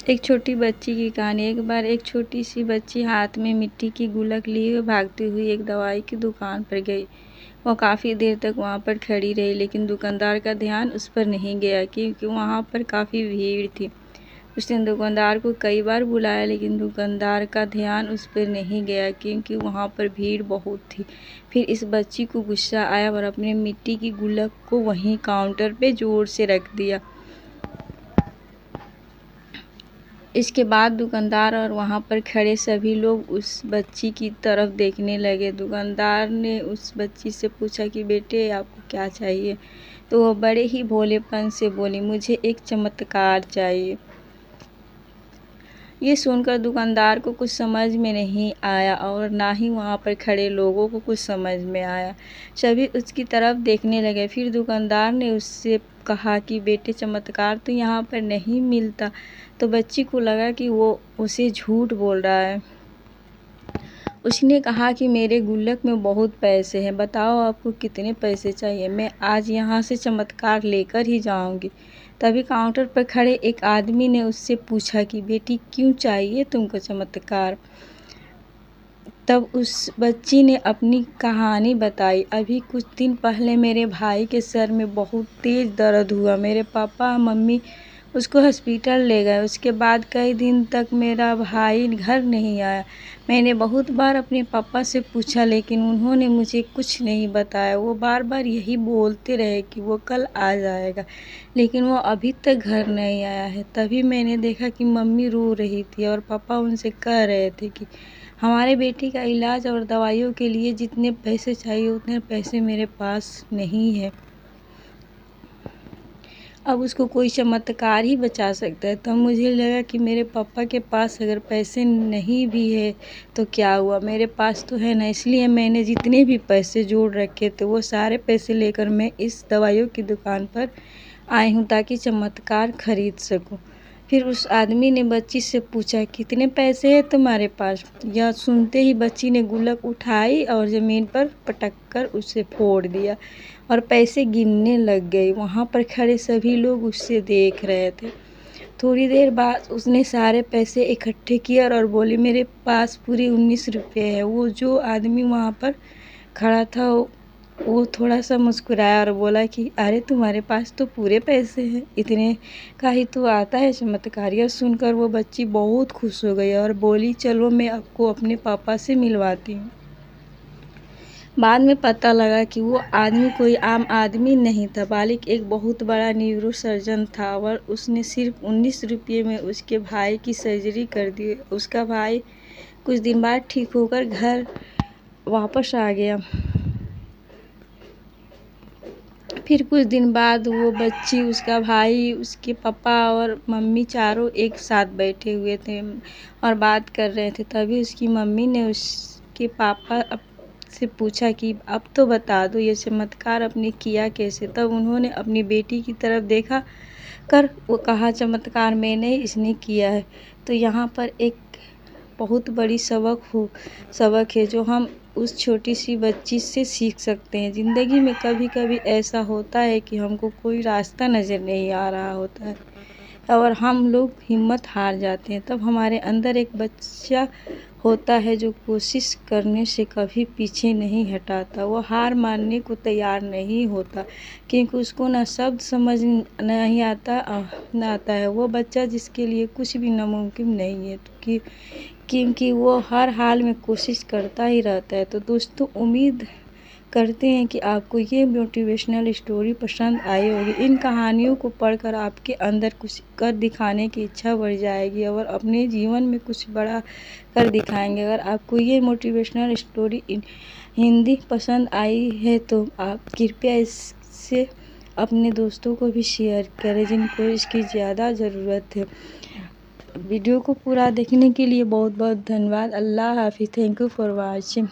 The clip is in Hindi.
एक छोटी बच्ची की कहानी। एक बार एक छोटी सी बच्ची हाथ में मिट्टी की गुल्लक लिए भागती हुई एक दवाई की दुकान पर गई। वह काफ़ी देर तक वहाँ पर खड़ी रही, लेकिन दुकानदार का ध्यान उस पर नहीं गया क्योंकि वहाँ पर काफ़ी भीड़ थी। उसने दुकानदार को कई बार बुलाया, लेकिन दुकानदार का ध्यान उस पर नहीं गया क्योंकि वहाँ पर भीड़ बहुत थी। फिर इस बच्ची को गुस्सा आया और अपने मिट्टी की गुल्लक को वहीं काउंटर पे जोर से रख दिया। इसके बाद दुकानदार और वहाँ पर खड़े सभी लोग उस बच्ची की तरफ देखने लगे। दुकानदार ने उस बच्ची से पूछा कि बेटे, आपको क्या चाहिए? तो वह बड़े ही भोलेपन से बोली, मुझे एक चमत्कार चाहिए। ये सुनकर दुकानदार को कुछ समझ में नहीं आया और ना ही वहाँ पर खड़े लोगों को कुछ समझ में आया। सभी उसकी तरफ देखने लगे। फिर दुकानदार ने उससे कहा कि बेटे, चमत्कार तो यहाँ पर नहीं मिलता। तो बच्ची को लगा कि वो उसे झूठ बोल रहा है। उसने कहा कि मेरे गुल्लक में बहुत पैसे हैं, बताओ आपको कितने पैसे चाहिए, मैं आज यहाँ से चमत्कार लेकर ही जाऊँगी। तभी काउंटर पर खड़े एक आदमी ने उससे पूछा कि बेटी, क्यों चाहिए तुमको चमत्कार? तब उस बच्ची ने अपनी कहानी बताई। अभी कुछ दिन पहले मेरे भाई के सर में बहुत तेज़ दर्द हुआ। मेरे पापा मम्मी उसको हॉस्पिटल ले गए। उसके बाद कई दिन तक मेरा भाई घर नहीं आया। मैंने बहुत बार अपने पापा से पूछा, लेकिन उन्होंने मुझे कुछ नहीं बताया। वो बार बार यही बोलते रहे कि वो कल आ जाएगा, लेकिन वो अभी तक घर नहीं आया है। तभी मैंने देखा कि मम्मी रो रही थी और पापा उनसे कह रहे थे कि हमारे बेटी का इलाज और दवाइयों के लिए जितने पैसे चाहिए उतने पैसे मेरे पास नहीं है। अब उसको कोई चमत्कार ही बचा सकता है। तब मुझे लगा कि मेरे पापा के पास अगर पैसे नहीं भी है तो क्या हुआ, मेरे पास तो है ना। इसलिए मैंने जितने भी पैसे जोड़ रखे थे वो सारे पैसे लेकर मैं इस दवाइयों की दुकान पर आई हूँ ताकि चमत्कार खरीद सकूँ। फिर उस आदमी ने बच्ची से पूछा, कितने पैसे हैं तुम्हारे पास? यह सुनते ही बच्ची ने गुल्लक उठाई और ज़मीन पर पटक कर उसे फोड़ दिया और पैसे गिनने लग गई। वहाँ पर खड़े सभी लोग उससे देख रहे थे। थोड़ी देर बाद उसने सारे पैसे इकट्ठे किए और बोली, मेरे पास पूरे 19 रुपये हैं। वो जो आदमी वहाँ पर खड़ा था वो थोड़ा सा मुस्कुराया और बोला कि अरे, तुम्हारे पास तो पूरे पैसे हैं, इतने का ही तो आता है चमत्कार। यह सुनकर वो बच्ची बहुत खुश हो गई और बोली, चलो मैं आपको अपने पापा से मिलवाती हूँ। बाद में पता लगा कि वो आदमी कोई आम आदमी नहीं था, बल्कि एक बहुत बड़ा न्यूरो सर्जन था और उसने सिर्फ 19 रुपये में उसके भाई की सर्जरी कर दी। उसका भाई कुछ दिन बाद ठीक होकर घर वापस आ गया। फिर कुछ दिन बाद वो बच्ची, उसका भाई, उसके पापा और मम्मी चारों एक साथ बैठे हुए थे और बात कर रहे थे। तभी उसकी मम्मी ने उसके पापा से पूछा कि अब तो बता दो, ये चमत्कार आपने किया कैसे? तब उन्होंने अपनी बेटी की तरफ देखा कर वो कहा, चमत्कार मैंने इसने किया है। तो यहाँ पर एक बहुत बड़ी सबक है जो हम उस छोटी सी बच्ची से सीख सकते हैं। ज़िंदगी में कभी कभी ऐसा होता है कि हमको कोई रास्ता नज़र नहीं आ रहा होता है और हम लोग हिम्मत हार जाते हैं। तब हमारे अंदर एक बच्चा होता है जो कोशिश करने से कभी पीछे नहीं हटाता। वो हार मानने को तैयार नहीं होता क्योंकि उसको ना शब्द समझ नहीं आता ना आता है। वो बच्चा जिसके लिए कुछ भी नामुमकिन नहीं है, तो क्योंकि वो हर हाल में कोशिश करता ही रहता है। तो दोस्तों, उम्मीद करते हैं कि आपको ये मोटिवेशनल स्टोरी पसंद आई होगी। इन कहानियों को पढ़कर आपके अंदर कुछ कर दिखाने की इच्छा बढ़ जाएगी और अपने जीवन में कुछ बड़ा कर दिखाएंगे। अगर आपको ये मोटिवेशनल स्टोरी हिंदी पसंद आई है तो आप कृपया इससे अपने दोस्तों को भी शेयर करें जिनको इसकी ज़्यादा ज़रूरत है। वीडियो को पूरा देखने के लिए बहुत बहुत धन्यवाद। अल्लाह हाफिज़। Thank you for watching.